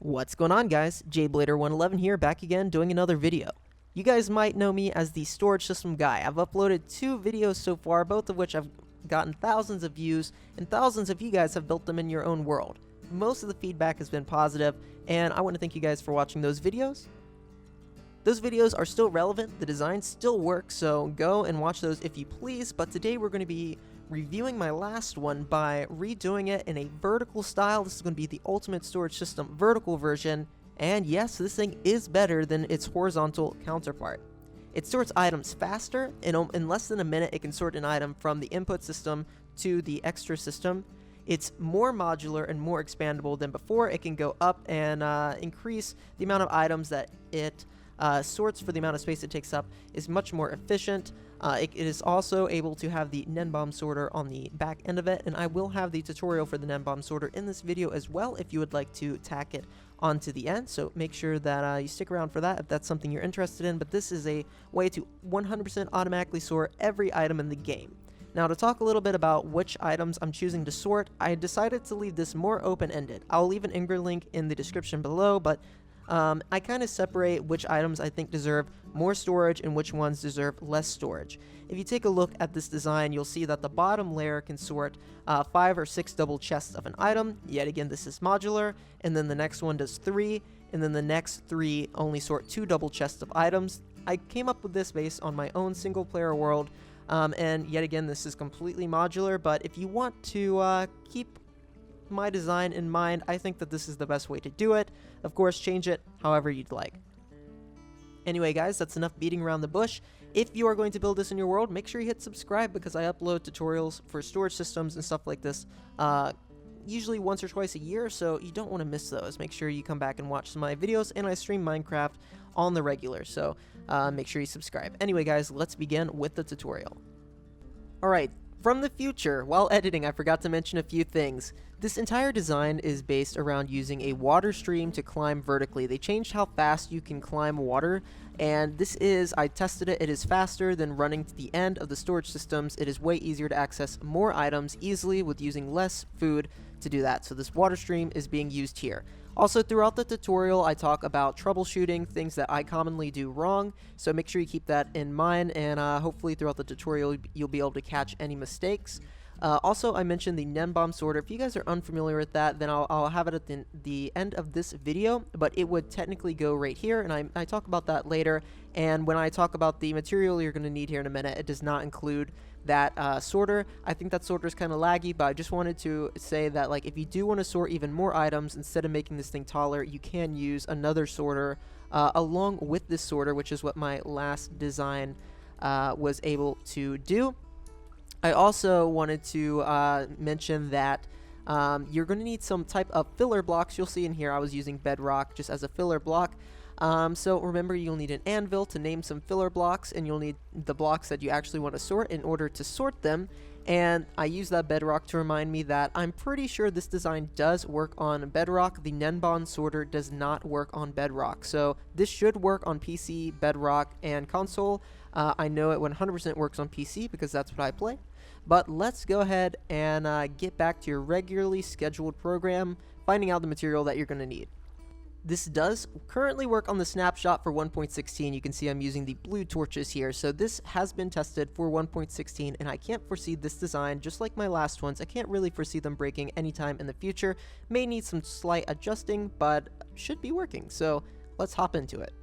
What's going on, guys? jblader 111 here, back again doing another video. You guys might know me as the storage system guy. I've uploaded 2 videos so far, both of which have gotten thousands of views, and thousands of you guys have built them in your own world. Most of the feedback has been positive, and I want to thank you guys for watching those videos. Those videos are still relevant, the designs still work, so go and watch those if you please, but today we're going to be reviewing my last one by redoing it in a vertical style. This is going to be the Ultimate Storage System vertical version, and yes, this thing is better than its horizontal counterpart. It sorts items faster. In less than a minute, it can sort an item from the input system to the extra system. It's more modular and more expandable than before. It can go up and increase the amount of items that it sorts for the amount of space it takes up, is much more efficient. It is also able to have the Gnembon Sorter on the back end of it, and I will have the tutorial for the Gnembon Sorter in this video as well if you would like to tack it onto the end, so make sure that you stick around for that if that's something you're interested in. But this is a way to 100% automatically sort every item in the game. Now, to talk a little bit about which items I'm choosing to sort, I decided to leave this more open-ended. I'll leave an Ingra link in the description below, but I kind of separate which items I think deserve more storage and which ones deserve less storage. If you take a look at this design, you'll see that the bottom layer can sort 5 or 6 double chests of an item. Yet again, this is modular, and then the next one does 3, and then the next 3 only sort 2 double chests of items. I came up with this based on my own single player world, and yet again, this is completely modular, but if you want to keep my design in mind, I think that this is the best way to do it. Of course, change it however you'd like. Anyway, guys, that's enough beating around the bush. If you are going to build this in your world, make sure you hit subscribe, because I upload tutorials for storage systems and stuff like this usually once or twice a year, so you don't want to miss those. Make sure you come back and watch some of my videos, and I stream Minecraft on the regular, so make sure you subscribe. Anyway, guys, let's begin with the tutorial. Alright, from the future, while editing, I forgot to mention a few things. This entire design is based around using a water stream to climb vertically. They changed how fast you can climb water, and this is, I tested it, it is faster than running to the end of the storage systems. It is way easier to access more items easily with using less food to do that. So this water stream is being used here. Also, throughout the tutorial, I talk about troubleshooting, things that I commonly do wrong, so make sure you keep that in mind, and hopefully throughout the tutorial you'll be able to catch any mistakes. Also, I mentioned the Gnembon Sorter. If you guys are unfamiliar with that, then I'll have it at the end of this video, but it would technically go right here, and I talk about that later. And when I talk about the material you're going to need here in a minute, it does not include that sorter. I think that sorter is kind of laggy, but I just wanted to say that, like, if you do want to sort even more items, instead of making this thing taller, you can use another sorter along with this sorter, which is what my last design was able to do. I also wanted to mention that you're going to need some type of filler blocks. You'll see in here I was using bedrock just as a filler block. So remember, you'll need an anvil to name some filler blocks, and you'll need the blocks that you actually want to sort in order to sort them. And I use that bedrock to remind me that I'm pretty sure this design does work on bedrock. The Gnembon Sorter does not work on bedrock. So this should work on PC, bedrock, and console. I know it 100% works on PC because that's what I play. But let's go ahead and get back to your regularly scheduled program, finding out the material that you're going to need. This does currently work on the snapshot for 1.16. You can see I'm using the blue torches here. So this has been tested for 1.16, and I can't foresee this design, just like my last ones, I can't really foresee them breaking anytime in the future. May need some slight adjusting, but should be working. So let's hop into it.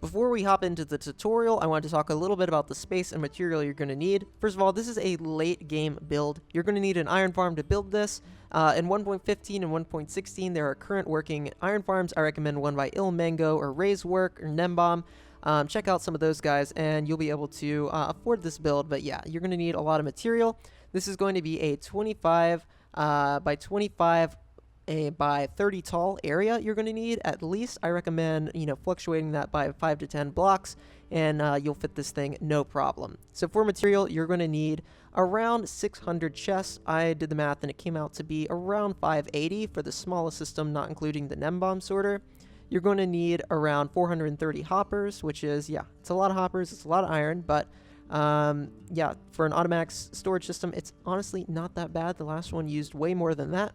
Before we hop into the tutorial, I want to talk a little bit about the space and material you're going to need. First of all, this is a late game build. You're going to need an iron farm to build this. In 1.15 and 1.16, there are current working iron farms. I recommend one by Ilmango or Razework or Gnembon. Check out some of those guys, and you'll be able to afford this build. But yeah, you're going to need a lot of material. This is going to be a 25 by 25 by 30 tall area you're going to need at least. I recommend, fluctuating that by 5 to 10 blocks, and you'll fit this thing no problem. So for material, you're going to need around 600 chests. I did the math and it came out to be around 580 for the smallest system, not including the Gnembon Sorter. You're going to need around 430 hoppers, which is, yeah, it's a lot of hoppers, it's a lot of iron, but yeah, for an automatic storage system, it's honestly not that bad. The last one used way more than that.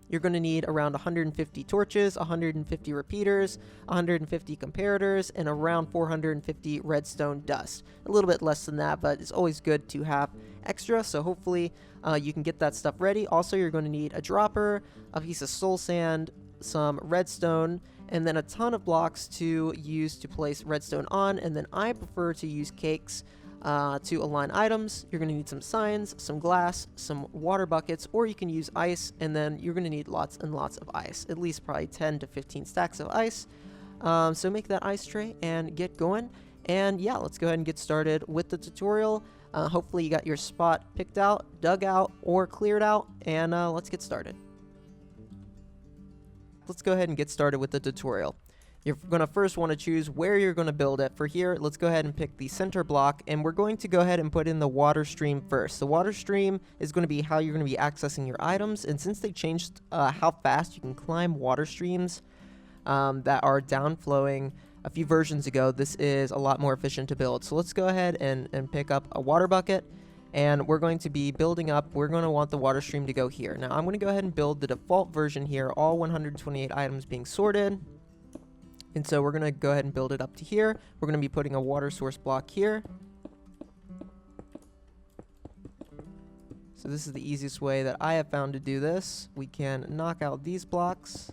you're going to need around 150 torches, 150 repeaters, 150 comparators, and around 450 redstone dust. A little bit less than that, but it's always good to have extra, so hopefully you can get that stuff ready. Also, you're going to need a dropper, a piece of soul sand, some redstone, and then a ton of blocks to use to place redstone on, and then I prefer to use cakes to align items. You're going to need some signs, some glass, some water buckets, or you can use ice, and then you're going to need lots and lots of ice, at least probably 10 to 15 stacks of ice. So make that ice tray and get going. And yeah, let's go ahead and get started with the tutorial. Hopefully you got your spot picked out, dug out, or cleared out, and let's get started. Let's go ahead and get started with the tutorial. You're going to first want to choose where you're going to build it. For here, let's go ahead and pick the center block, and we're going to go ahead and put in the water stream first. The water stream is going to be how you're going to be accessing your items, and since they changed how fast you can climb water streams that are downflowing a few versions ago, this is a lot more efficient to build. So let's go ahead and pick up a water bucket, and we're going to be building up. We're going to want the water stream to go here. Now I'm going to go ahead and build the default version here, all 128 items being sorted. And so we're going to go ahead and build it up to here. We're going to be putting a water source block here. So this is the easiest way that I have found to do this. We can knock out these blocks.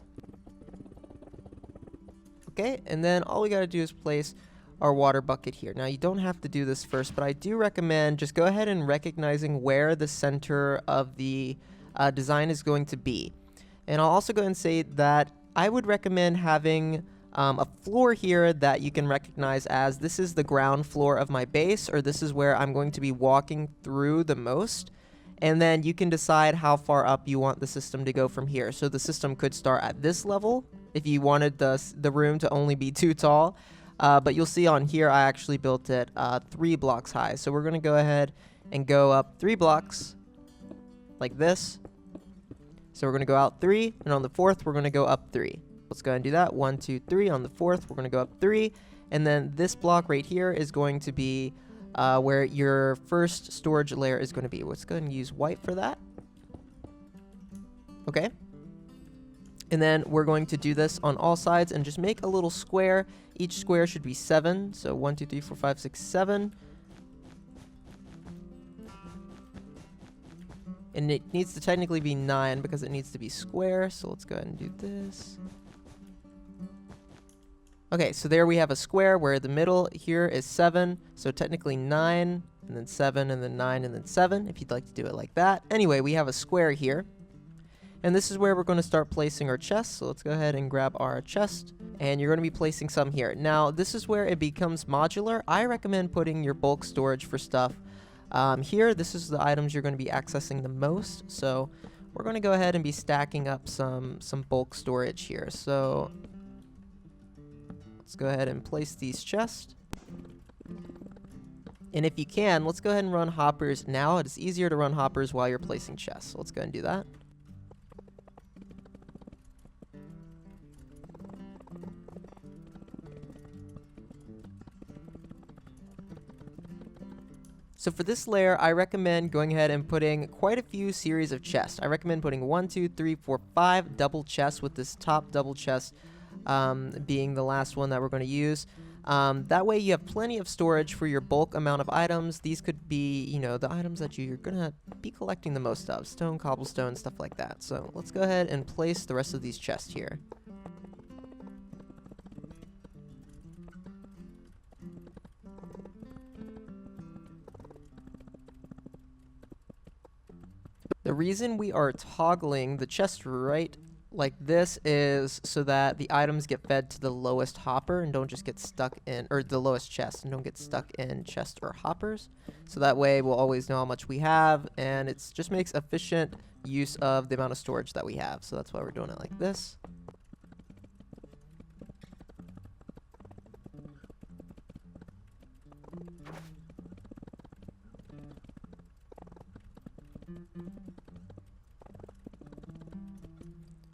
Okay, and then all we got to do is place our water bucket here. Now you don't have to do this first, but I do recommend just go ahead and recognizing where the center of the design is going to be. And I'll also go ahead and say that I would recommend having a floor here that you can recognize as this is the ground floor of my base, or this is where I'm going to be walking through the most. And then you can decide how far up you want the system to go from here. So the system could start at this level if you wanted the room to only be too tall. But you'll see on here I actually built it 3 blocks high. So we're going to go ahead and go up 3 blocks like this. So we're going to go out 3, and on the 4th we're going to go up 3. Let's go ahead and do that. 1, 2, 3. On the 4th we're going to go up 3. And then this block right here is going to be where your first storage layer is going to be. Let's go ahead and use white for that. Okay. And then we're going to do this on all sides and just make a little square. Each square should be 7. So 1, 2, 3, 4, 5, 6, 7. And it needs to technically be 9 because it needs to be square. So let's go ahead and do this. Okay, so there we have a square where the middle here is 7. So technically 9, and then 7, and then 9, and then 7, if you'd like to do it like that. Anyway, we have a square here. And this is where we're going to start placing our chests. So let's go ahead and grab our chest. And you're going to be placing some here. Now, this is where it becomes modular. I recommend putting your bulk storage for stuff here. This is the items you're going to be accessing the most. So we're going to go ahead and be stacking up some bulk storage here. So let's go ahead and place these chests. And if you can, let's go ahead and run hoppers now. It is easier to run hoppers while you're placing chests. So let's go ahead and do that. So for this layer, I recommend going ahead and putting quite a few series of chests. I recommend putting 1, 2, 3, 4, 5 double chests, with this top double chest being the last one that we're going to use. That way you have plenty of storage for your bulk amount of items. These could be, you know, the items that you're going to be collecting the most of. Stone, cobblestone, stuff like that. So let's go ahead and place the rest of these chests here. The reason we are toggling the chest right like this is so that the items get fed to the lowest hopper and don't just get stuck in, or the lowest chest, and don't get stuck in chest or hoppers. So that way we'll always know how much we have, and it just makes efficient use of the amount of storage that we have. So that's why we're doing it like this.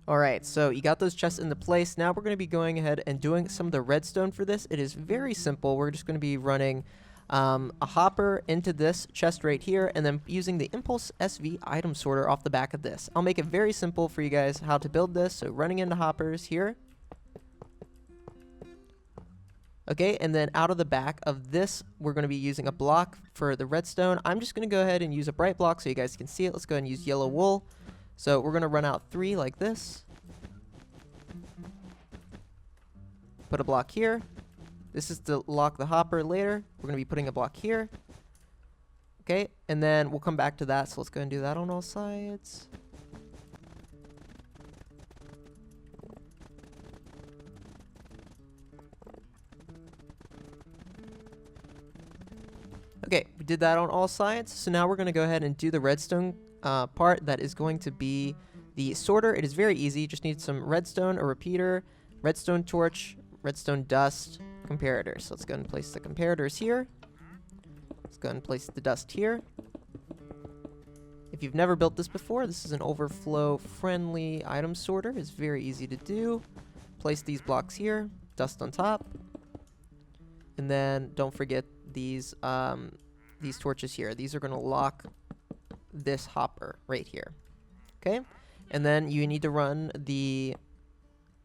Alright, so you got those chests into place. Now we're going to be going ahead and doing some of the redstone for this. It is very simple. We're just going to be running a hopper into this chest right here, and then using the Impulse SV item sorter off the back of this. I'll make it very simple for you guys how to build this. So running into hoppers here. Okay, and then out of the back of this, we're going to be using a block for the redstone. I'm just going to go ahead and use a bright block so you guys can see it. Let's go ahead and use yellow wool. So we're going to run out 3 like this. Put a block here. This is to lock the hopper later. We're going to be putting a block here. Okay, and then we'll come back to that. So let's go ahead and do that on all sides. Okay, we did that on all sides. So now we're going to go ahead and do the redstone part that is going to be the sorter. It is very easy. You just need some redstone, a repeater, redstone torch, redstone dust, comparators. So let's go ahead and place the comparators here. Let's go ahead and place the dust here. If you've never built this before, this is an overflow friendly item sorter. It's very easy to do. Place these blocks here, dust on top. And then don't forget these torches here. These are going to lock this hopper right here. Okay? And then you need to run the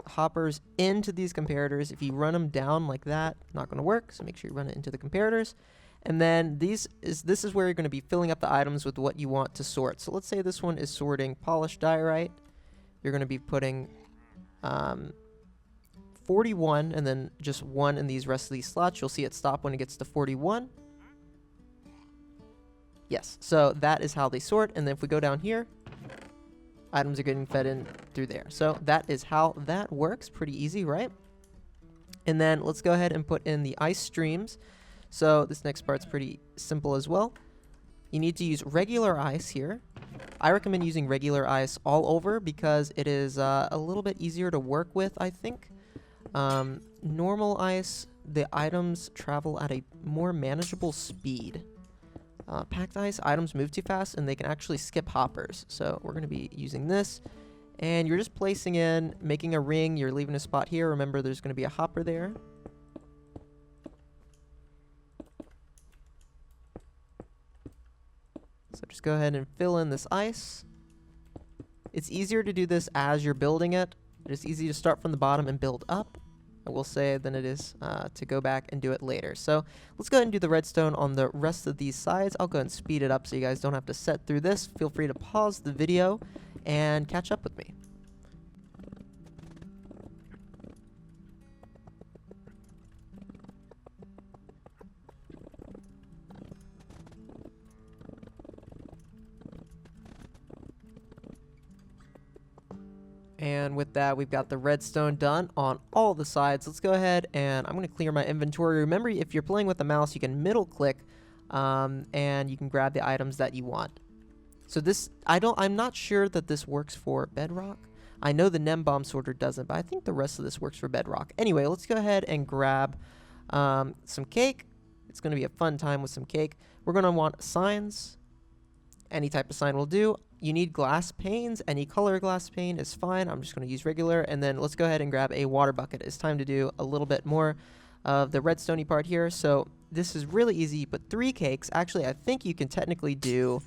hoppers into these comparators. If you run them down like that, not going to work. So make sure you run it into the comparators. And then this is where you're going to be filling up the items with what you want to sort. So let's say this one is sorting polished diorite. You're going to be putting 41 and then just 1 in these rest of these slots. You'll see it stop when it gets to 41. Yes, so that is how they sort. And then if we go down here, items are getting fed in through there. So that is how that works. Pretty easy, right? And then let's go ahead and put in the ice streams. So this next part's pretty simple as well. You need to use regular ice here. I recommend using regular ice all over because it is a little bit easier to work with, I think. Normal ice, the items travel at a more manageable speed. Packed ice, items move too fast and they can actually skip hoppers. So we're going to be using this. And you're just placing in, making a ring. You're leaving a spot here. Remember, there's going to be a hopper there. So just go ahead and fill in this ice. It's easier to do this as you're building it. It's easy to start from the bottom and build up, I will say, than it is to go back and do it later. So let's go ahead and do the redstone on the rest of these sides. I'll go ahead and speed it up so you guys don't have to set through this. Feel free to pause the video and catch up with me. And with that, we've got the redstone done on all the sides. Let's go ahead and I'm going to clear my inventory. Remember, if you're playing with the mouse, you can middle click and you can grab the items that you want. So this, I'm not sure that this works for bedrock. I know the Gnembon Sorter doesn't, but I think the rest of this works for bedrock. Anyway, let's go ahead and grab some cake. It's going to be a fun time with some cake. We're going to want signs. Any type of sign will do. You need glass panes. Any color glass pane is fine. I'm just going to use regular. And then let's go ahead and grab a water bucket. It's time to do a little bit more of the redstone-y part here. So this is really easy. You put 3 cakes. Actually, I think you can technically do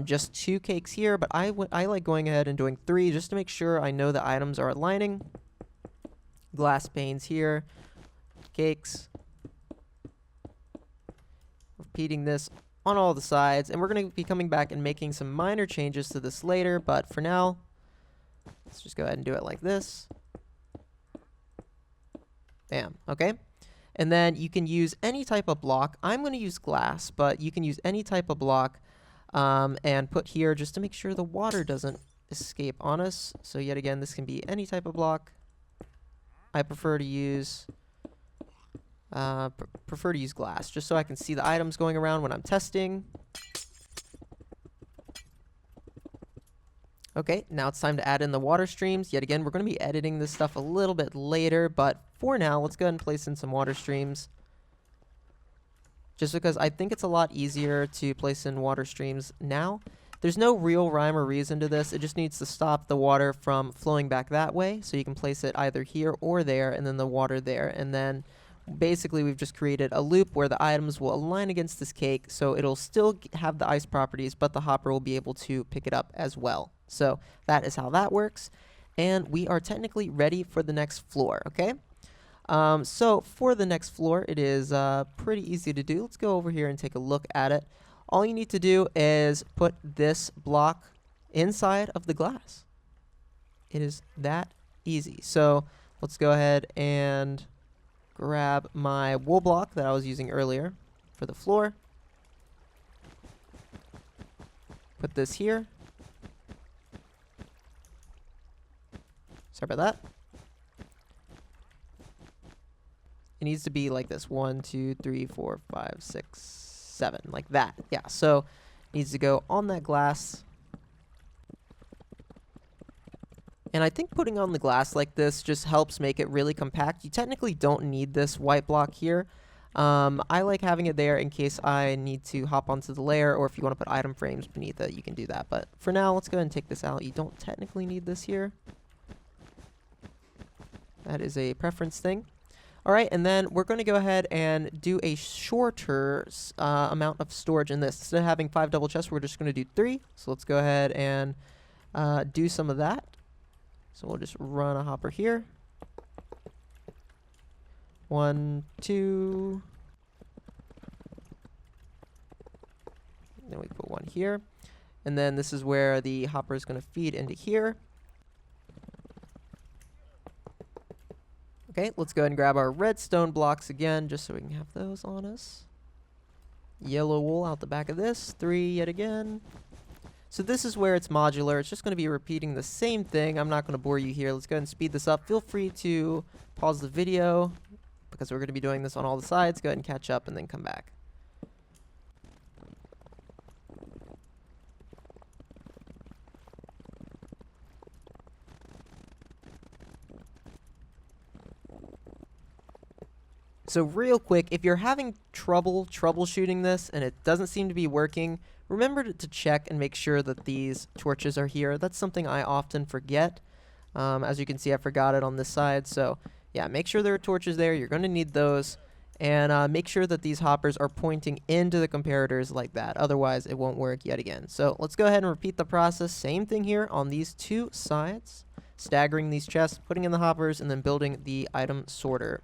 just 2 cakes here, but I like going ahead and doing 3 just to make sure I know the items are aligning. Glass panes here. Cakes. Repeating this on all the sides, and we're going to be coming back and making some minor changes to this later, but for now, let's just go ahead and do it like this. Bam. Okay. And then you can use any type of block. I'm going to use glass, but you can use any type of block and put here just to make sure the water doesn't escape on us. So yet again, this can be any type of block. I prefer to use glass, just so I can see the items going around when I'm testing. Okay, now it's time to add in the water streams. Yet again, we're going to be editing this stuff a little bit later, but for now, let's go ahead and place in some water streams. Just because I think it's a lot easier to place in water streams now. There's no real rhyme or reason to this. It just needs to stop the water from flowing back that way. So you can place it either here or there, and then the water there. And then basically we've just created a loop where the items will align against this cake, so it'll still have the ice properties, but the hopper will be able to pick it up as well. So that is how that works, and we are technically ready for the next floor, okay? So for the next floor, it is pretty easy to do. Let's go over here and take a look at it. All you need to do is put this block inside of the glass. It is that easy. So let's go ahead and grab my wool block that I was using earlier for the floor. Put this here. Sorry about that. It needs to be like this. 1, 2, 3, 4, 5, 6, 7. Like that. Yeah, so it needs to go on that glass. And I think putting on the glass like this just helps make it really compact. You technically don't need this white block here. I like having it there in case I need to hop onto the layer, or if you want to put item frames beneath it, you can do that. But for now, let's go ahead and take this out. You don't technically need this here. That is a preference thing. All right, and then we're going to go ahead and do a shorter amount of storage in this. Instead of having 5 double chests, we're just going to do 3. So let's go ahead and do some of that. So we'll just run a hopper here. 1, 2. Then we put 1 here. And then this is where the hopper is going to feed into here. Okay, let's go ahead and grab our redstone blocks again, just so we can have those on us. Yellow wool out the back of this. 3 yet again. So this is where it's modular. It's just going to be repeating the same thing. I'm not going to bore you here. Let's go ahead and speed this up. Feel free to pause the video, because we're going to be doing this on all the sides. Go ahead and catch up and then come back. So real quick, if you're having trouble troubleshooting this and it doesn't seem to be working, remember to check and make sure that these torches are here. That's something I often forget. As you can see, I forgot it on this side. So yeah, make sure there are torches there. You're going to need those. And make sure that these hoppers are pointing into the comparators like that. Otherwise, it won't work yet again. So let's go ahead and repeat the process. Same thing here on these 2 sides. Staggering these chests, putting in the hoppers, and then building the item sorter.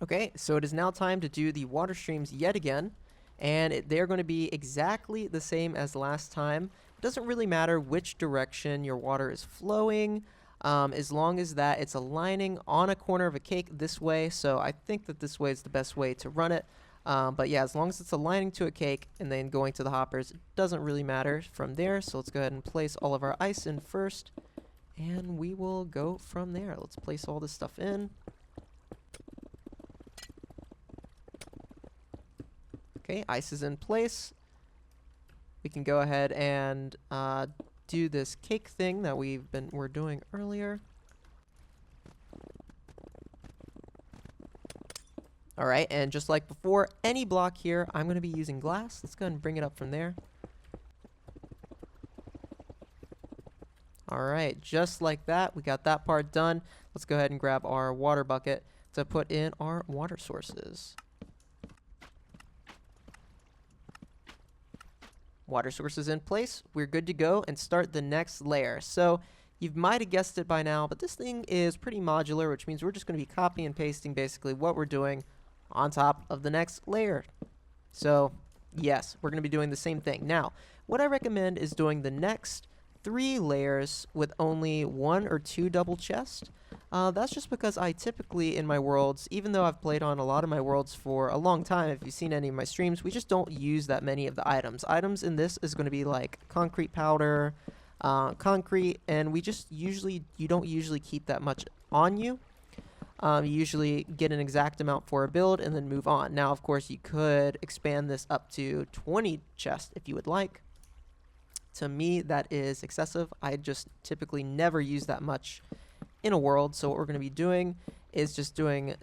Okay, so it is now time to do the water streams yet again, and they're going to be exactly the same as last time. It doesn't really matter which direction your water is flowing, as long as that it's aligning on a corner of a cake this way. So I think that this way is the best way to run it. But yeah, as long as it's aligning to a cake and then going to the hoppers, it doesn't really matter from there. So let's go ahead and place all of our ice in first, and we will go from there. Let's place all this stuff in. Okay, ice is in place. We can go ahead and do this cake thing that we're doing earlier. All right, and just like before, any block here, I'm going to be using glass. Let's go ahead and bring it up from there. All right, just like that, we got that part done. Let's go ahead and grab our water bucket to put in our water sources. Water sources in place, we're good to go and start the next layer. So you might have guessed it by now, but this thing is pretty modular, which means we're just going to be copying and pasting basically what we're doing on top of the next layer. So yes, we're going to be doing the same thing. Now, what I recommend is doing the next 3 layers with only 1 or 2 double chests. That's just because I typically in my worlds, even though I've played on a lot of my worlds for a long time, if you've seen any of my streams, we just don't use that many of the items. Items in this is going to be like concrete powder, concrete, and you don't usually keep that much on you. You usually get an exact amount for a build and then move on. Now, of course, you could expand this up to 20 chests if you would like. To me, that is excessive. I just typically never use that much in a world. So what we're going to be doing is just doing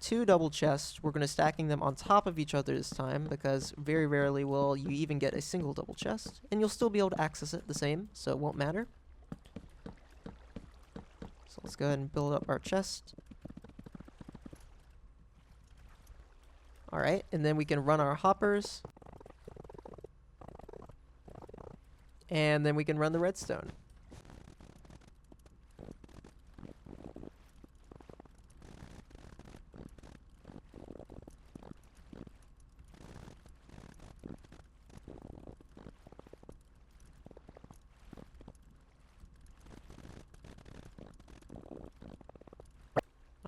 2 double chests. We're going to stacking them on top of each other this time, because very rarely will you even get a single double chest, and you'll still be able to access it the same, so it won't matter. So let's go ahead and build up our chest. Alright, and then we can run our hoppers, and then we can run the redstone.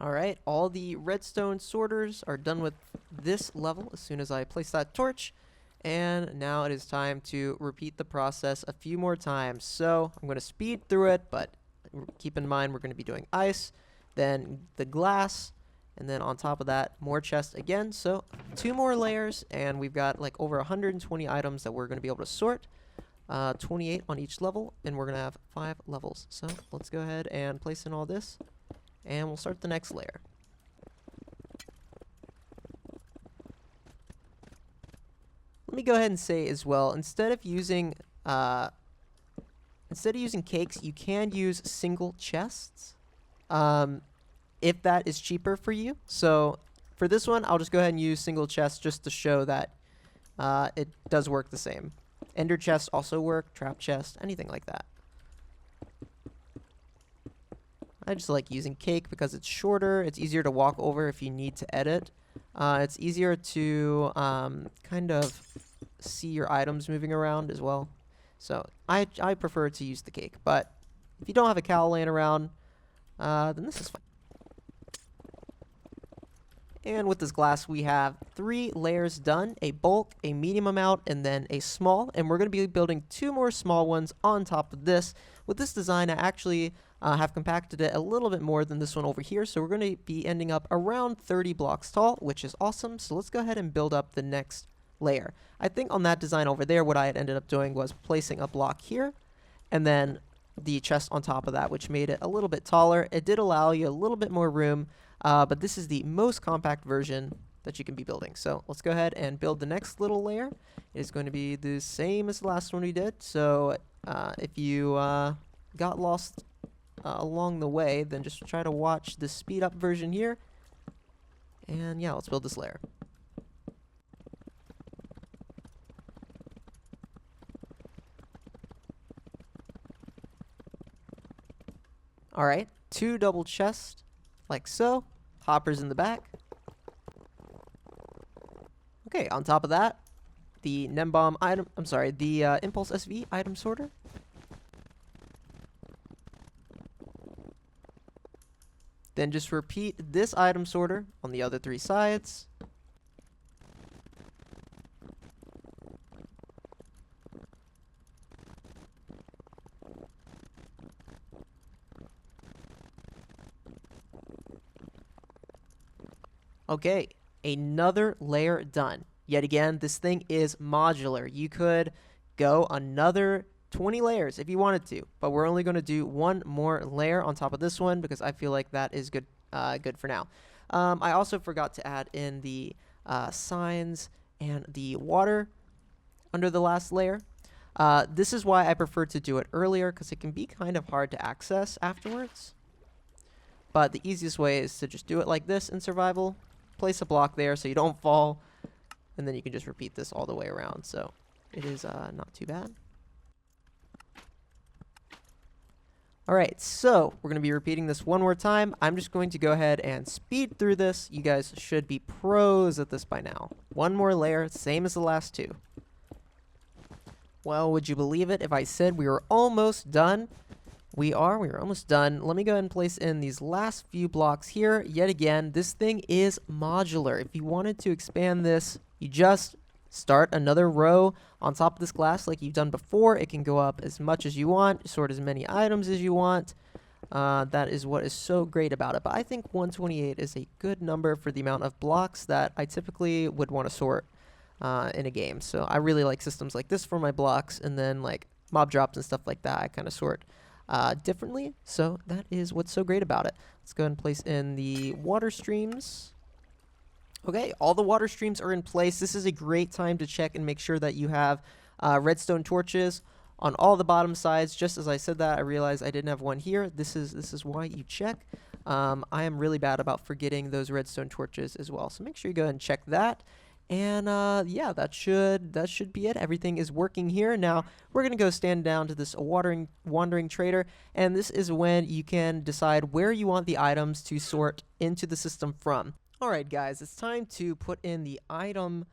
Alright, all the redstone sorters are done with this level as soon as I place that torch. And now it is time to repeat the process a few more times. So I'm going to speed through it, but keep in mind we're going to be doing ice, then the glass, and then on top of that, more chests again. So 2 more layers, and we've got like over 120 items that we're going to be able to sort. 28 on each level, and we're going to have 5 levels. So let's go ahead and place in all this. And we'll start the next layer. Let me go ahead and say as well, instead of using cakes, you can use single chests, if that is cheaper for you. So for this one, I'll just go ahead and use single chests just to show that it does work the same. Ender chests also work, trap chests, anything like that. I just like using cake because it's shorter, it's easier to walk over if you need to edit. It's easier to kind of see your items moving around as well. So I prefer to use the cake, but if you don't have a cow laying around, then this is fine. And with this glass, we have 3 layers done, a bulk, a medium amount, and then a small. And we're going to be building 2 more small ones on top of this. With this design, I actually have compacted it a little bit more than this one over here. So we're going to be ending up around 30 blocks tall, which is awesome. So let's go ahead and build up the next layer. I think on that design over there, what I had ended up doing was placing a block here, and then the chest on top of that, which made it a little bit taller. It did allow you a little bit more room, but this is the most compact version that you can be building. So let's go ahead and build the next little layer. It is going to be the same as the last one we did. So if you got lost along the way, then just try to watch the speed up version here. And yeah, let's build this layer. Alright, 2 double chests, like so. Hoppers in the back. Okay, on top of that, the Gnembon item, the Impulse SV item sorter. Then just repeat this item sorter on the other 3 sides. Okay, another layer done. Yet again, this thing is modular. You could go another 20 layers if you wanted to, but we're only going to do 1 more layer on top of this one because I feel like that is good for now. I also forgot to add in the signs and the water under the last layer. This is why I prefer to do it earlier, because it can be kind of hard to access afterwards. But the easiest way is to just do it like this in survival. Place a block there so you don't fall, and then you can just repeat this all the way around. So it is not too bad. Alright, so we're going to be repeating this 1 more time. I'm just going to go ahead and speed through this. You guys should be pros at this by now. 1 more layer, same as the last 2. Well, would you believe it if I said we were almost done? We are almost done. Let me go ahead and place in these last few blocks here. Yet again, this thing is modular. If you wanted to expand this, you just start another row on top of this glass like you've done before. It can go up as much as you want, sort as many items as you want. That is what is so great about it. But I think 128 is a good number for the amount of blocks that I typically would want to sort in a game. So I really like systems like this for my blocks, and then like mob drops and stuff like that I kind of sort differently. So that is what's so great about it. Let's go ahead and place in the water streams. Okay, all the water streams are in place. This is a great time to check and make sure that you have redstone torches on all the bottom sides. Just as I said that, I realized I didn't have one here. This is why you check. I am really bad about forgetting those redstone torches as well. So make sure you go ahead and check that. And yeah, that should be it. Everything is working here. Now we're gonna go stand down to this wandering trader, and this is when you can decide where you want the items to sort into the system from. Alright guys, it's time to put in the item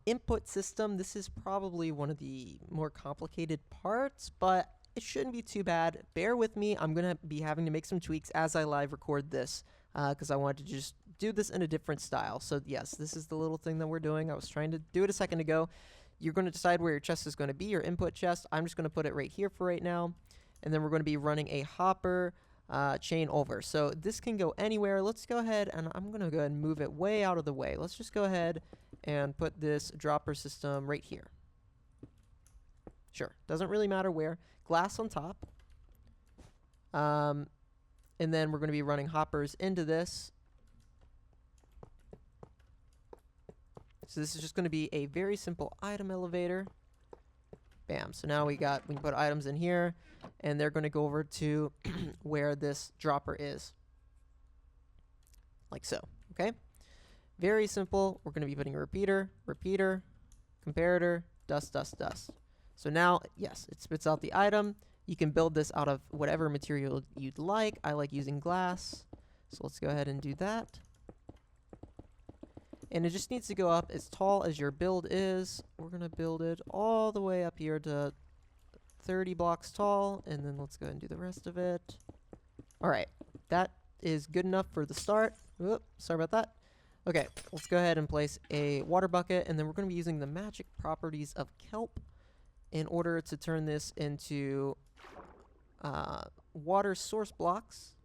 input system. This is probably one of the more complicated parts, but it shouldn't be too bad. Bear with me. I'm going to be having to make some tweaks as I live record this because I wanted to just do this in a different style. So yes, this is the little thing that we're doing. I was trying to do it a second ago. You're going to decide where your chest is going to be, your input chest. I'm just going to put it right here for right now. And then we're going to be running a hopper chain over. So this can go anywhere. Let's go ahead and I'm going to go ahead and move it way out of the way. Let's just go ahead and put this dropper system right here. Sure, doesn't really matter where. Glass on top. And then we're going to be running hoppers into this. So this is just going to be a very simple item elevator. Bam. So now we can put items in here, and they're going to go over to where this dropper is. Like so. Okay? Very simple. We're going to be putting a repeater, comparator, dust. So now, yes, it spits out the item. You can build this out of whatever material you'd like. I like using glass. So let's go ahead and do that. And it just needs to go up as tall as your build is. We're going to build it all the way up here to 30 blocks tall. And then let's go ahead and do the rest of it. All right. That is good enough for the start. Whoop, sorry about that. Okay, let's go ahead and place a water bucket. And then we're going to be using the magic properties of kelp in order to turn this into water source blocks.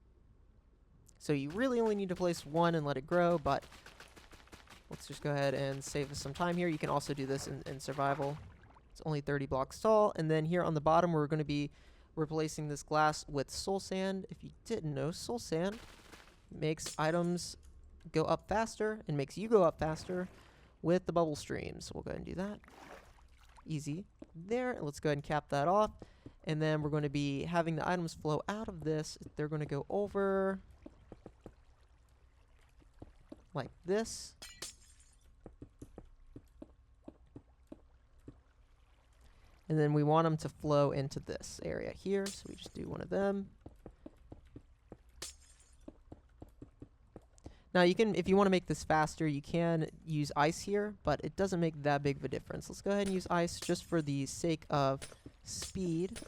So you really only need to place one and let it grow, but let's just go ahead and save us some time here. You can also do this in survival. It's only 30 blocks tall. And then here on the bottom, we're going to be replacing this glass with soul sand. If you didn't know, soul sand makes items go up faster and makes you go up faster with the bubble streams. So we'll go ahead and do that. Easy. There. Let's go ahead and cap that off. And then we're going to be having the items flow out of this. They're going to go over like this. And then we want them to flow into this area here. So we just do one of them. Now you can, if you want to make this faster, you can use ice here, but it doesn't make that big of a difference. Let's go ahead and use ice just for the sake of speed.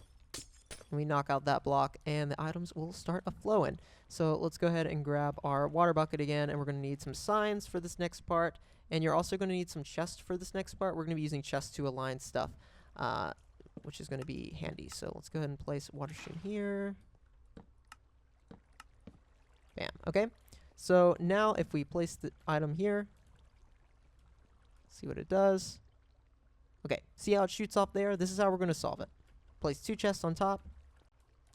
And we knock out that block and the items will start a-flowing. So let's go ahead and grab our water bucket again, and we're going to need some signs for this next part. And you're also going to need some chests for this next part. We're going to be using chests to align stuff, which is going to be handy. So let's go ahead and place water stream here. Bam. Okay. So now if we place the item here, see what it does. Okay, see how it shoots up there? This is how we're going to solve it. Place two chests on top.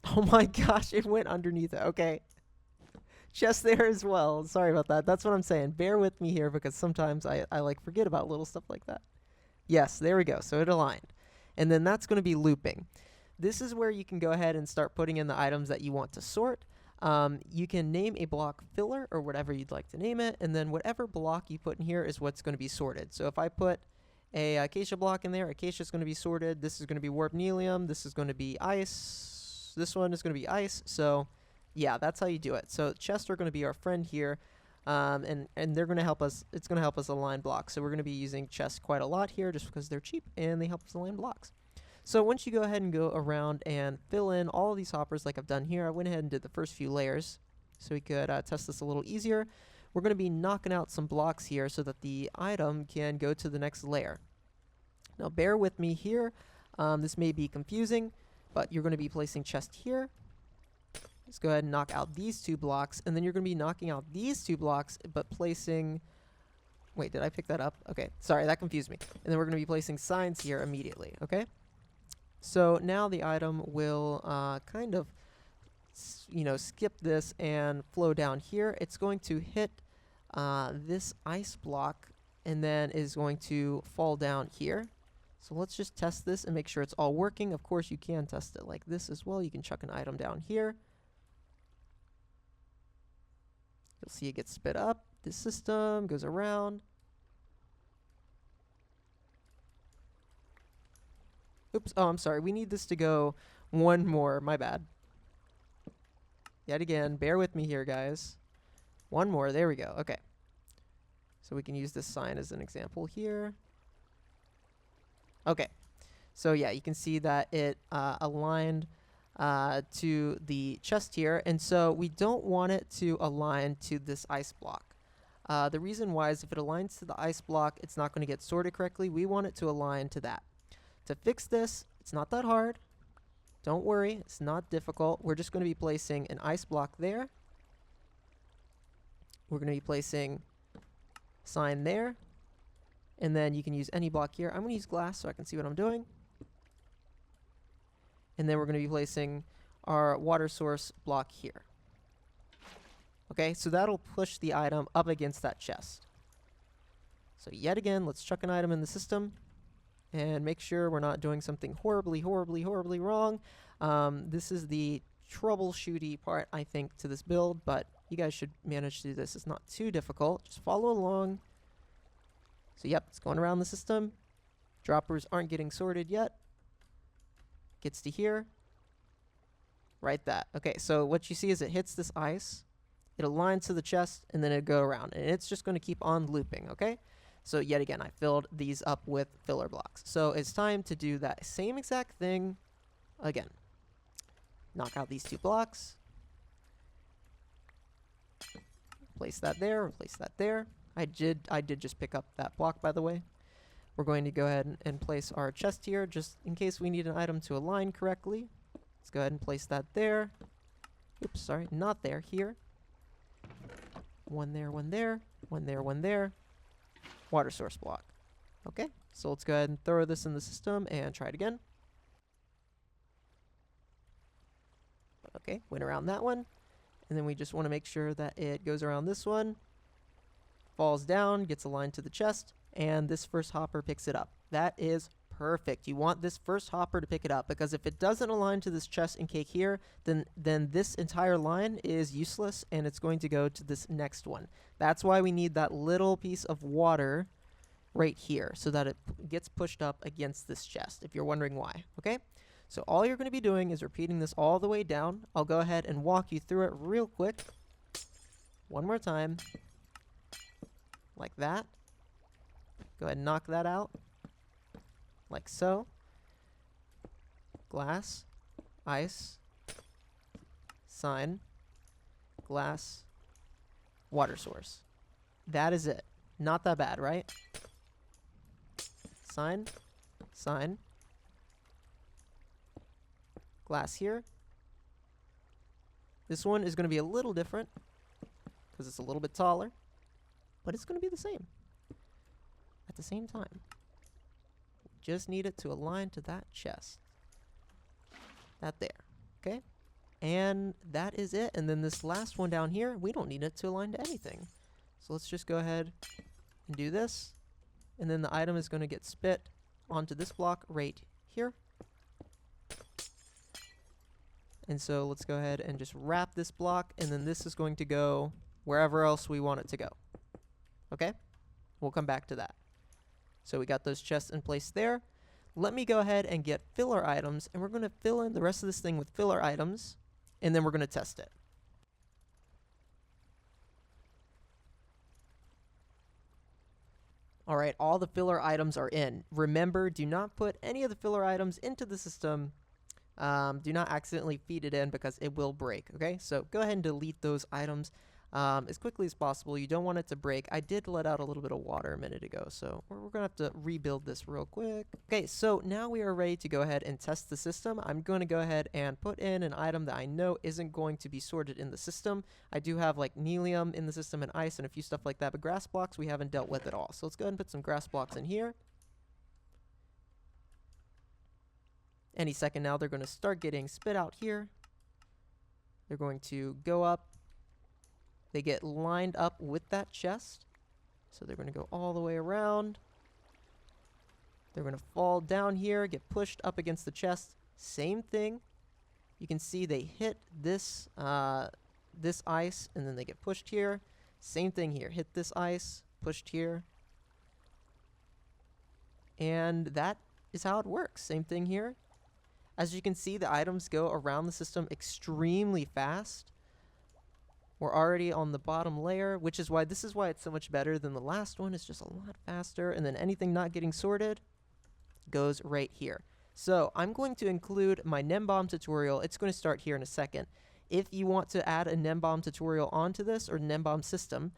Oh my gosh, it went underneath it. Okay. Chest there as well. Sorry about that. That's what I'm saying. Bear with me here because sometimes I like forget about little stuff like that. Yes, there we go. So it aligned. And then that's going to be looping. This is where you can go ahead and start putting in the items that you want to sort. You can name a block filler or whatever you'd like to name it, and then whatever block you put in here is what's going to be sorted. So if I put a acacia block in there, acacia is going to be sorted. This is going to be warp nelium. This is going to be ice. This one is going to be ice. So yeah, that's how you do it. So chests are going to be our friend here, and they're going to help us. It's going to help us align blocks. So we're going to be using chests quite a lot here just because they're cheap and they help us align blocks. So once you go ahead and go around and fill in all of these hoppers like I've done here, I went ahead and did the first few layers so we could test this a little easier. We're going to be knocking out some blocks here so that the item can go to the next layer. Now bear with me here. This may be confusing, but you're going to be placing chest here. Let's go ahead and knock out these two blocks, and then you're going to be knocking out these two blocks, but placing... Wait, did I pick that up? Okay, sorry, that confused me. And then we're going to be placing signs here immediately, okay? So now the item will kind of, skip this and flow down here. It's going to hit this ice block and then is going to fall down here. So let's just test this and make sure it's all working. Of course, you can test it like this as well. You can chuck an item down here. You'll see it gets spit up. This system goes around. Oops, oh, I'm sorry. We need this to go one more. My bad. Yet again, bear with me here, guys. One more. There we go. Okay. So we can use this sign as an example here. Okay. So yeah, you can see that it aligned to the chest here. And so we don't want it to align to this ice block. The reason why is if it aligns to the ice block, it's not going to get sorted correctly. We want it to align to that. To fix this, it's not that hard. Don't worry, it's not difficult. We're just going to be placing an ice block there. We're going to be placing sign there. And then you can use any block here. I'm going to use glass so I can see what I'm doing. And then we're going to be placing our water source block here. Okay, so that'll push the item up against that chest. So yet again, let's chuck an item in the system and make sure we're not doing something horribly wrong. This is the troubleshooty part, I think, to this build, but you guys should manage to do this. It's not too difficult. Just follow along. So yep, it's going around the system. Droppers aren't getting sorted yet. Gets to here. Right that. Okay, so what you see is it hits this ice. It aligns to the chest, and then it'll go around. And it's just going to keep on looping, okay? So yet again, I filled these up with filler blocks. So it's time to do that same exact thing again. Knock out these two blocks. Place that there, replace that there. I did just pick up that block, by the way. We're going to go ahead and place our chest here, just in case we need an item to align correctly. Let's go ahead and place that there. Oops, sorry, not there, here. One there, one there, one there, one there. Water source block. Okay, so let's go ahead and throw this in the system and try it again. Okay, went around that one. And then we just want to make sure that it goes around this one, falls down, gets aligned to the chest, and this first hopper picks it up. That is perfect. You want this first hopper to pick it up, because if it doesn't align to this chest and cake here, then this entire line is useless, and it's going to go to this next one. That's why we need that little piece of water right here, so that it gets pushed up against this chest, if you're wondering why, okay? So all you're going to be doing is repeating this all the way down. I'll go ahead and walk you through it real quick. One more time. Like that. Go ahead and knock that out. Like so. Glass. Ice. Sign. Glass. Water source. That is it. Not that bad, right? Sign. Sign. Glass here. This one is going to be a little different because it's a little bit taller, but it's going to be the same at the same time. Just need it to align to that chest. That there. Okay? And that is it. And then this last one down here, we don't need it to align to anything. So let's just go ahead and do this. And then the item is going to get spit onto this block right here. And so let's go ahead and just wrap this block, and then this is going to go wherever else we want it to go. Okay? We'll come back to that. So we got those chests in place there. Let me go ahead and get filler items, and we're going to fill in the rest of this thing with filler items, and then we're going to test it. Alright, all the filler items are in. Remember, do not put any of the filler items into the system. Do not accidentally feed it in because it will break, okay? So go ahead and delete those items as quickly as possible. You don't want it to break. I did let out a little bit of water a minute ago, so we're going to have to rebuild this real quick. Okay, so now we are ready to go ahead and test the system. I'm going to go ahead and put in an item that I know isn't going to be sorted in the system. I do have like nelium in the system and ice and a few stuff like that, but grass blocks we haven't dealt with at all. So let's go ahead and put some grass blocks in here. Any second now, they're going to start getting spit out here. They're going to go up. They get lined up with that chest. So they're going to go all the way around. They're going to fall down here, get pushed up against the chest. Same thing. You can see they hit this this ice, and then they get pushed here. Same thing here. Hit this ice, pushed here. And that is how it works. Same thing here. As you can see, the items go around the system extremely fast. We're already on the bottom layer, which is why this is why it's so much better than the last one. It's just a lot faster. And then anything not getting sorted goes right here. So I'm going to include my Gnembon tutorial. It's going to start here in a second. If you want to add a Gnembon tutorial onto this, or Gnembon system,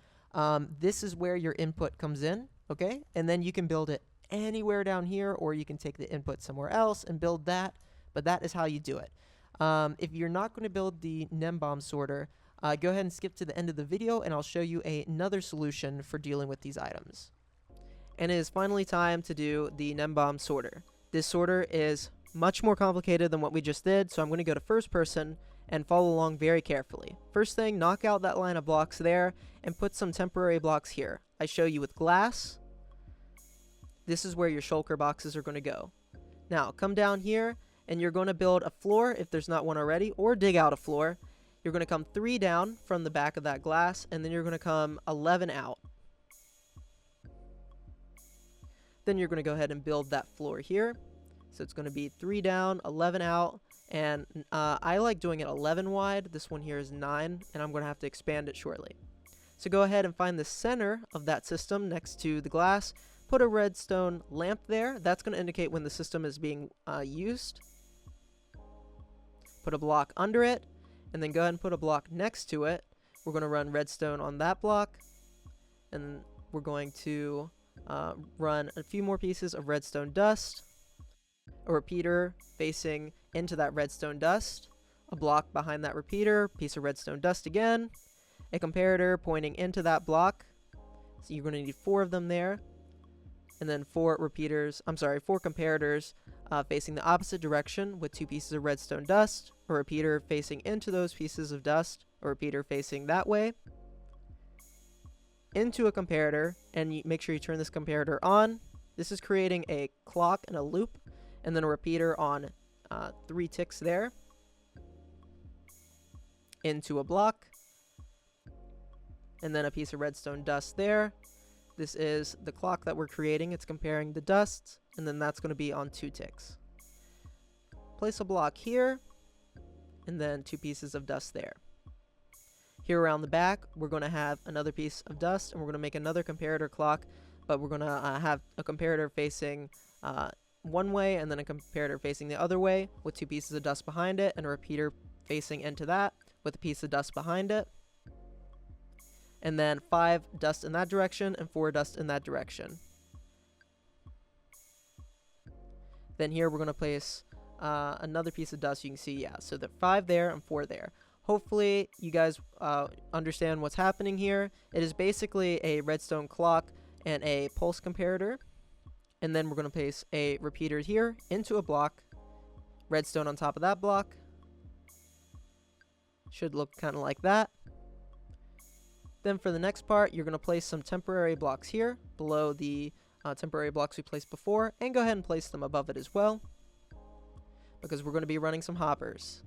this is where your input comes in, okay? And then you can build it anywhere down here, or you can take the input somewhere else and build that, but that is how you do it. If you're not going to build the Gnembon Sorter, go ahead and skip to the end of the video, and I'll show you another solution for dealing with these items. And it is finally time to do the Gnembon Sorter. This sorter is much more complicated than what we just did, so I'm going to go to first person and follow along very carefully. First thing, knock out that line of blocks there and put some temporary blocks here. I show you with glass. This is where your shulker boxes are going to go. Now, come down here, and you're going to build a floor if there's not one already, or dig out a floor. You're going to come 3 down from the back of that glass, and then you're going to come 11 out. Then you're going to go ahead and build that floor here. So it's going to be 3 down, 11 out, and I like doing it 11 wide. This one here is 9, and I'm going to have to expand it shortly. So go ahead and find the center of that system next to the glass. Put a redstone lamp there. That's going to indicate when the system is being used. Put a block under it, and then go ahead and put a block next to it. We're going to run redstone on that block, and we're going to run a few more pieces of redstone dust, a repeater facing into that redstone dust, a block behind that repeater, piece of redstone dust again, a comparator pointing into that block. So you're going to need 4 of them there, and then 4 comparators facing the opposite direction with 2 pieces of redstone dust, a repeater facing into those pieces of dust, a repeater facing that way, into a comparator, and you make sure you turn this comparator on. This is creating a clock and a loop, and then a repeater on 3 ticks there, into a block, and then a piece of redstone dust there. This is the clock that we're creating. It's comparing the dust, and then that's going to be on 2 ticks. Place a block here, and then 2 pieces of dust there. Here around the back, we're going to have another piece of dust, and we're going to make another comparator clock, but we're going to have a comparator facing one way, and then a comparator facing the other way with 2 pieces of dust behind it, and a repeater facing into that with a piece of dust behind it. And then 5 dust in that direction, and 4 dust in that direction. Then here we're going to place another piece of dust. You can see, yeah, so the 5 there and 4 there. Hopefully you guys understand what's happening here. It is basically a redstone clock and a pulse comparator. And then we're going to place a repeater here into a block. Redstone on top of that block. Should look kind of like that. Then for the next part, you're going to place some temporary blocks here below the temporary blocks we placed before, and go ahead and place them above it as well, because we're going to be running some hoppers.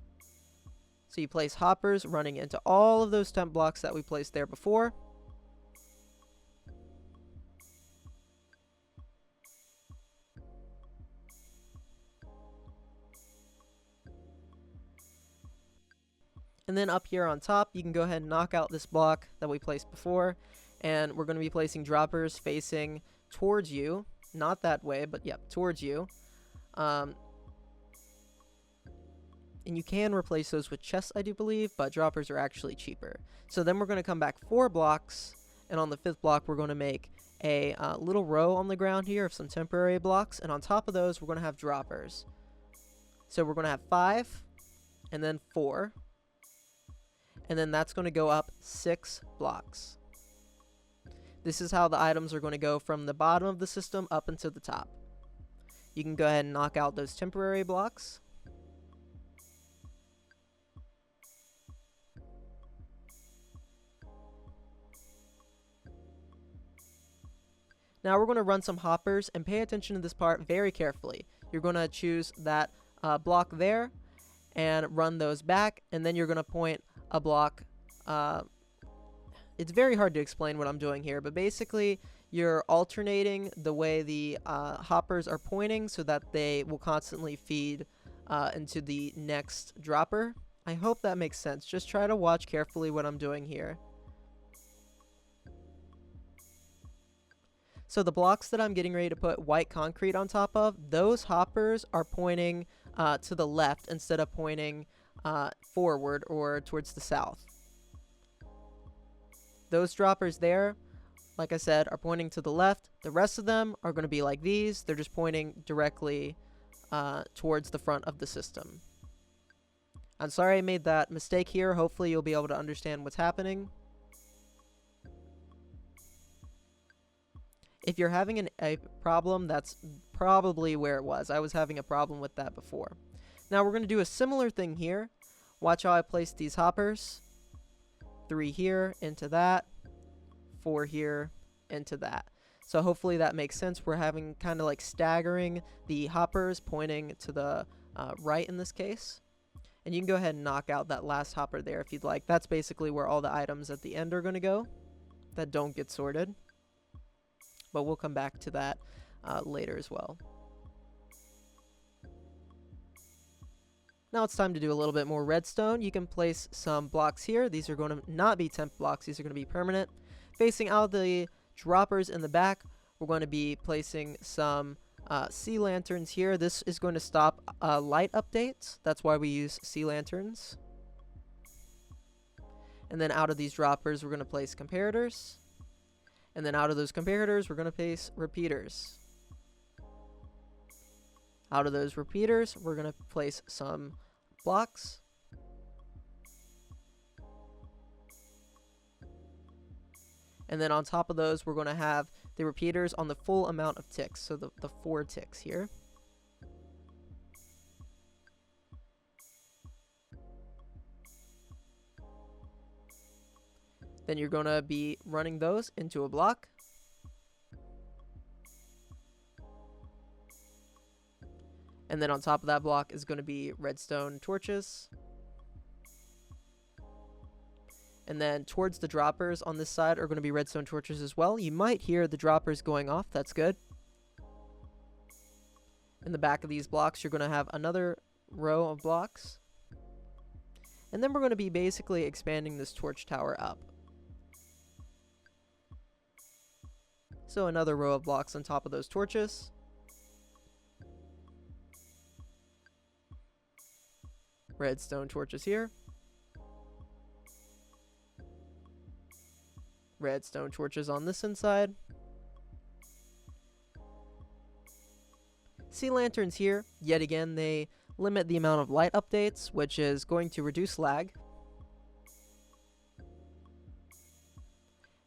So you place hoppers running into all of those temp blocks that we placed there before. And then up here on top, you can go ahead and knock out this block that we placed before. And we're going to be placing droppers facing towards you. Not that way, but yep, towards you. And you can replace those with chests, I do believe, but droppers are actually cheaper. So then we're going to come back 4 blocks, and on the 5th block, we're going to make a little row on the ground here of some temporary blocks, and on top of those, we're going to have droppers. So we're going to have 5, and then 4, and then that's going to go up 6 blocks. This is how the items are going to go from the bottom of the system up into the top. You can go ahead and knock out those temporary blocks. Now we're going to run some hoppers, and pay attention to this part very carefully. You're going to choose that block there and run those back, and then you're going to point a block. It's very hard to explain what I'm doing here, but basically you're alternating the way the hoppers are pointing so that they will constantly feed into the next dropper. I hope that makes sense. Just try to watch carefully what I'm doing here. So the blocks that I'm getting ready to put white concrete on top of, those hoppers are pointing to the left instead of pointing forward or towards the south. Those droppers there, like I said, are pointing to the left. The rest of them are going to be like these. They're just pointing directly towards the front of the system. I'm sorry I made that mistake here. Hopefully you'll be able to understand what's happening. If you're having a problem, that's probably where it was. I was having a problem with that before. Now we're going to do a similar thing here. Watch how I place these hoppers. 3 here into that. 4 here into that. So hopefully that makes sense. We're having kind of like staggering the hoppers pointing to the right in this case. And you can go ahead and knock out that last hopper there if you'd like. That's basically where all the items at the end are going to go that don't get sorted. But we'll come back to that later as well. Now it's time to do a little bit more redstone. You can place some blocks here. These are going to not be temp blocks. These are going to be permanent. Facing out the droppers in the back, we're going to be placing some sea lanterns here. This is going to stop light updates. That's why we use sea lanterns. And then out of these droppers, we're going to place comparators. And then out of those comparators, we're going to place repeaters. Out of those repeaters, we're going to place some blocks. And then on top of those, we're going to have the repeaters on the full amount of ticks. So the 4 ticks here. Then you're going to be running those into a block. And then on top of that block is going to be redstone torches. And then towards the droppers on this side are going to be redstone torches as well. You might hear the droppers going off. That's good. In the back of these blocks, you're going to have another row of blocks. And then we're going to be basically expanding this torch tower up. So another row of blocks on top of those torches. Redstone torches here. Redstone torches on this inside. Sea lanterns here. Yet again, they limit the amount of light updates, which is going to reduce lag.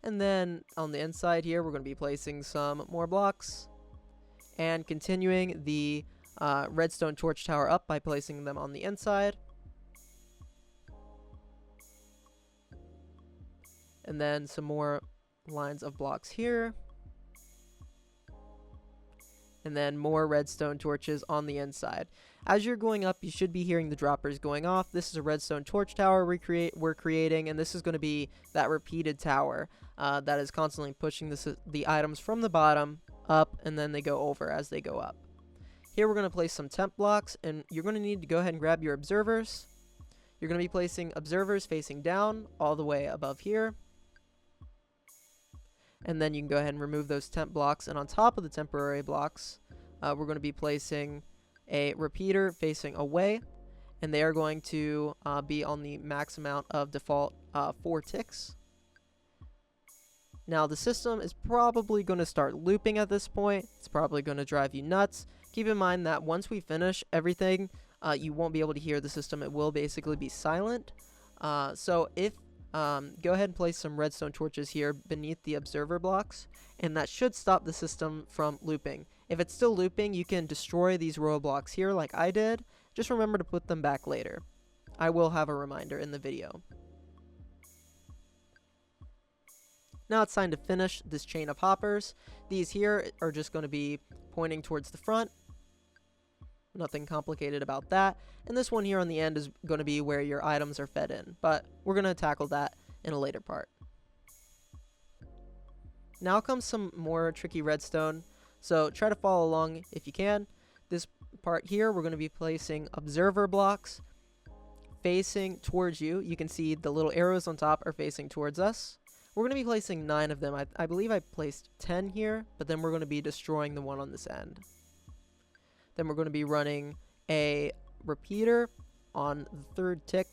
And then on the inside here, we're going to be placing some more blocks and continuing the redstone torch tower up by placing them on the inside. And then some more lines of blocks here. And then more redstone torches on the inside. As you're going up, you should be hearing the droppers going off. This is a redstone torch tower we're creating, and this is going to be that repeated tower that is constantly pushing the items from the bottom up, and then they go over as they go up. Here we're going to place some temp blocks, and you're going to need to go ahead and grab your observers. You're going to be placing observers facing down all the way above here. And then you can go ahead and remove those temp blocks, and on top of the temporary blocks, we're going to be placing a repeater facing away, and they are going to be on the max amount of default 4 ticks. Now the system is probably going to start looping at this point. It's probably going to drive you nuts. Keep in mind that once we finish everything, you won't be able to hear the system. It will basically be silent. So if go ahead and place some redstone torches here beneath the observer blocks, and that should stop the system from looping. If it's still looping, you can destroy these row blocks here like I did. Just remember to put them back later. I will have a reminder in the video. Now it's time to finish this chain of hoppers. These here are just going to be pointing towards the front. Nothing complicated about that. And this one here on the end is going to be where your items are fed in. But we're going to tackle that in a later part. Now comes some more tricky redstone. So try to follow along if you can. This part here, we're going to be placing observer blocks facing towards you. You can see the little arrows on top are facing towards us. We're going to be placing 9 of them. I believe I placed 10 here, but then we're going to be destroying the one on this end. Then we're going to be running a repeater on the 3rd tick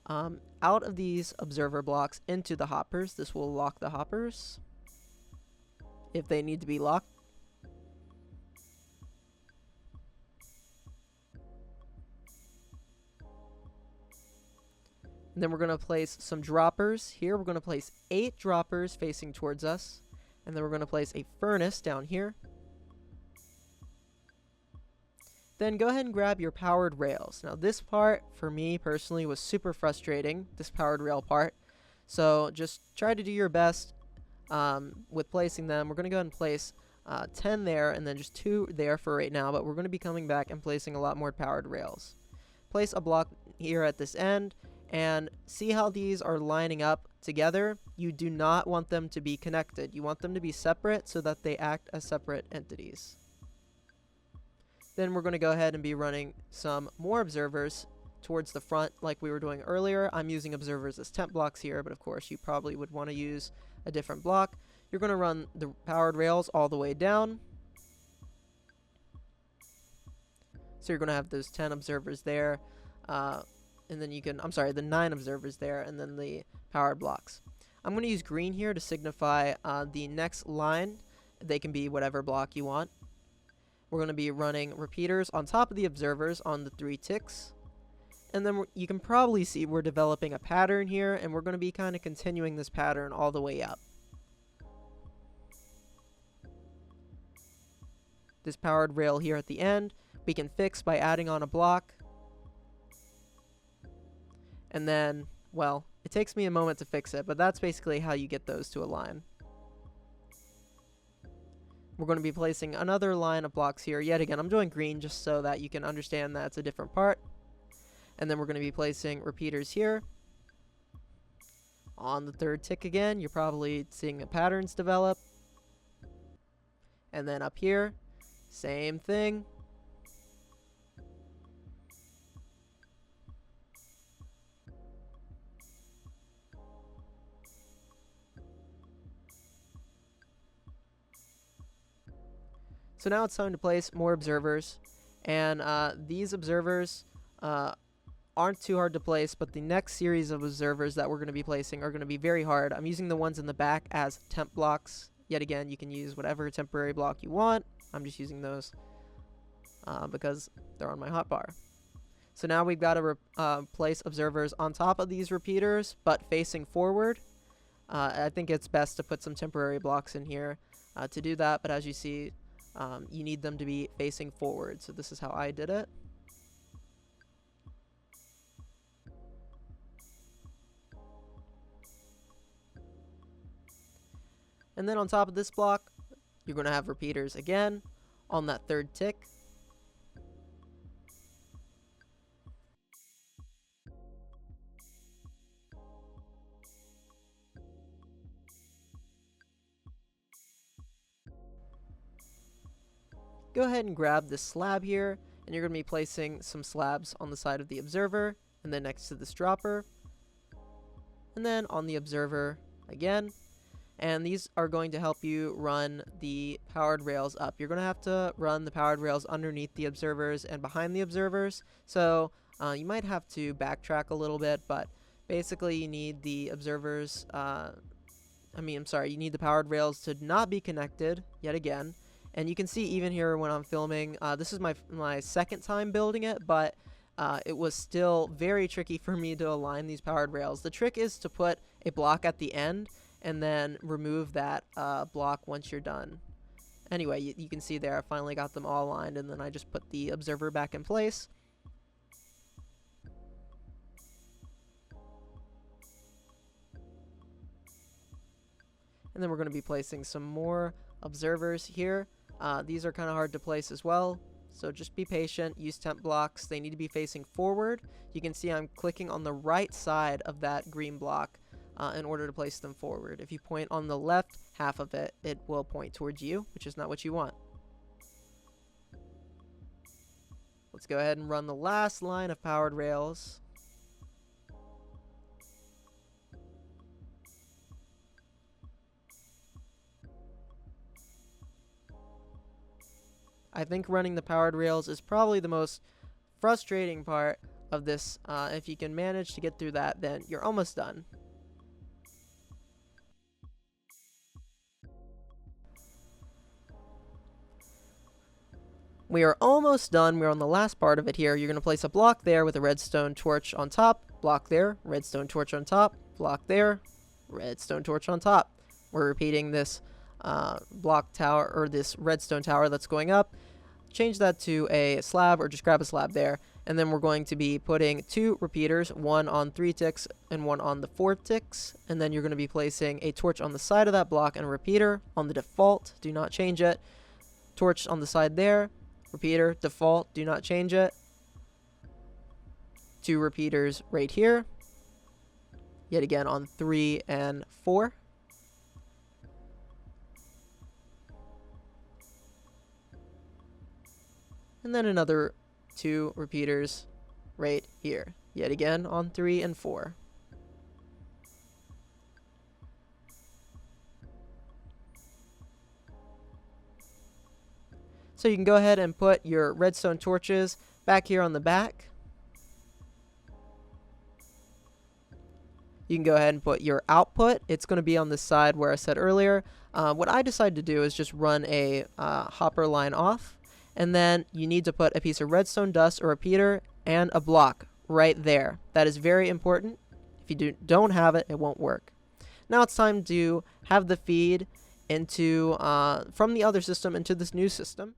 out of these observer blocks into the hoppers. This will lock the hoppers if they need to be locked. And then we're going to place some droppers here. We're going to place 8 droppers facing towards us. And then we're going to place a furnace down here. Then go ahead and grab your powered rails. Now this part, for me personally, was super frustrating, this powered rail part. So just try to do your best with placing them. We're going to go ahead and place 10 there and then just 2 there for right now. But we're going to be coming back and placing a lot more powered rails. Place a block here at this end. And see how these are lining up together? You do not want them to be connected. You want them to be separate so that they act as separate entities. Then we're going to go ahead and be running some more observers towards the front like we were doing earlier. I'm using observers as temp blocks here, but of course you probably would want to use a different block. You're going to run the powered rails all the way down. So you're going to have those 10 observers there. And then you can, the 9 observers there, and then the powered blocks. I'm going to use green here to signify the next line. They can be whatever block you want. We're going to be running repeaters on top of the observers on the 3 ticks. And then you can probably see we're developing a pattern here, and we're going to be kind of continuing this pattern all the way up. This powered rail here at the end, we can fix by adding on a block. And then, well, it takes me a moment to fix it, but that's basically how you get those to align. We're going to be placing another line of blocks here. Yet again, I'm doing green just so that you can understand that it's a different part. And then we're going to be placing repeaters here. On the 3rd tick again, you're probably seeing the patterns develop. And then up here, same thing. So now it's time to place more observers, and these observers aren't too hard to place, but the next series of observers that we're going to be placing are going to be very hard. I'm using the ones in the back as temp blocks. Yet again, you can use whatever temporary block you want. I'm just using those because they're on my hotbar. So now we've got to place observers on top of these repeaters, but facing forward. I think it's best to put some temporary blocks in here to do that, but as you see, you need them to be facing forward. So this is how I did it. And then on top of this block, you're going to have repeaters again on that 3rd tick. Go ahead and grab this slab here, and you're going to be placing some slabs on the side of the observer, and then next to this dropper, and then on the observer again. And these are going to help you run the powered rails up. You're going to have to run the powered rails underneath the observers and behind the observers, so you might have to backtrack a little bit, but basically you need the observers, you need the powered rails to not be connected, yet again. And you can see even here when I'm filming, this is my 2nd time building it, but it was still very tricky for me to align these powered rails. The trick is to put a block at the end and then remove that block once you're done. Anyway, you can see there I finally got them all aligned, and then I just put the observer back in place. And then we're going to be placing some more observers here. These are kind of hard to place as well, so just be patient. Use temp blocks. They need to be facing forward. You can see I'm clicking on the right side of that green block in order to place them forward. If you point on the left half of it, it will point towards you, which is not what you want. Let's go ahead and run the last line of powered rails. I think running the powered rails is probably the most frustrating part of this. If you can manage to get through that, then you're almost done. We are almost done. We're on the last part of it here. You're going to place a block there with a redstone torch on top, block there, redstone torch on top, block there, redstone torch on top. We're repeating this block tower, or this redstone tower that's going up. Change that to a slab, or just grab a slab there, and then we're going to be putting 2 repeaters, one on 3 ticks and one on the 4 ticks, and then you're going to be placing a torch on the side of that block and a repeater on the default. Do not change it. Torch on the side there, repeater, default, do not change it. 2 repeaters right here, yet again on 3 and 4. And then another 2 repeaters right here, yet again on 3 and 4. So you can go ahead and put your redstone torches back here on the back. You can go ahead and put your output. It's going to be on the side where I said earlier. What I decided to do is just run a hopper line off. And then you need to put a piece of redstone dust or repeater and a block right there. That is very important. If you don't have it, it won't work. Now it's time to have the feed into from the other system into this new system.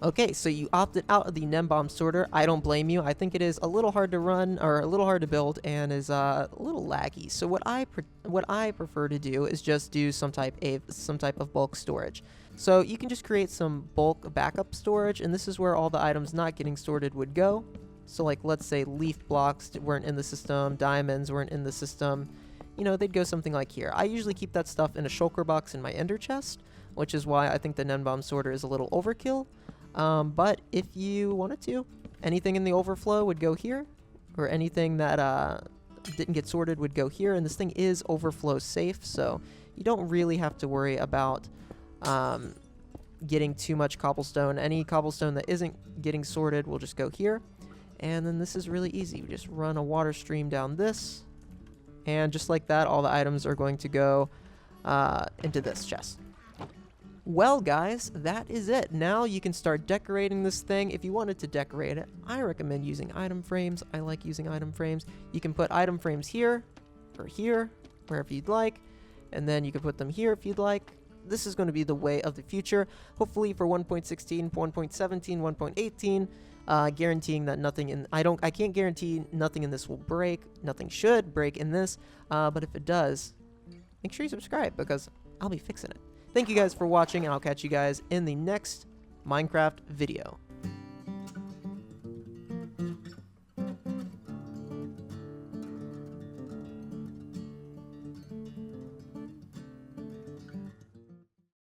Okay, so you opted out of the Gnembon Sorter. I don't blame you. I think it is a little hard to run, or a little hard to build, and is a little laggy. So what I prefer to do is just do some type of bulk storage. So you can just create some bulk backup storage, and this is where all the items not getting sorted would go. So like, let's say leaf blocks weren't in the system, diamonds weren't in the system. You know, they'd go something like here. I usually keep that stuff in a shulker box in my ender chest, which is why I think the Gnembon Sorter is a little overkill. But if you wanted to, anything in the overflow would go here, or anything that didn't get sorted would go here, and this thing is overflow safe, so you don't really have to worry about getting too much cobblestone. Any cobblestone that isn't getting sorted will just go here, and then this is really easy. We just run a water stream down this, and just like that, all the items are going to go into this chest. Well, guys, that is it. Now you can start decorating this thing. If you wanted to decorate it, I recommend using item frames. I like using item frames. You can put item frames here, or here, wherever you'd like, and then you can put them here if you'd like. This is going to be the way of the future, hopefully for 1.16, 1.17, 1.18, guaranteeing that nothing in... I can't guarantee nothing in this will break. Nothing should break in this, but if it does, make sure you subscribe, because I'll be fixing it. Thank you guys for watching, and I'll catch you guys in the next Minecraft video.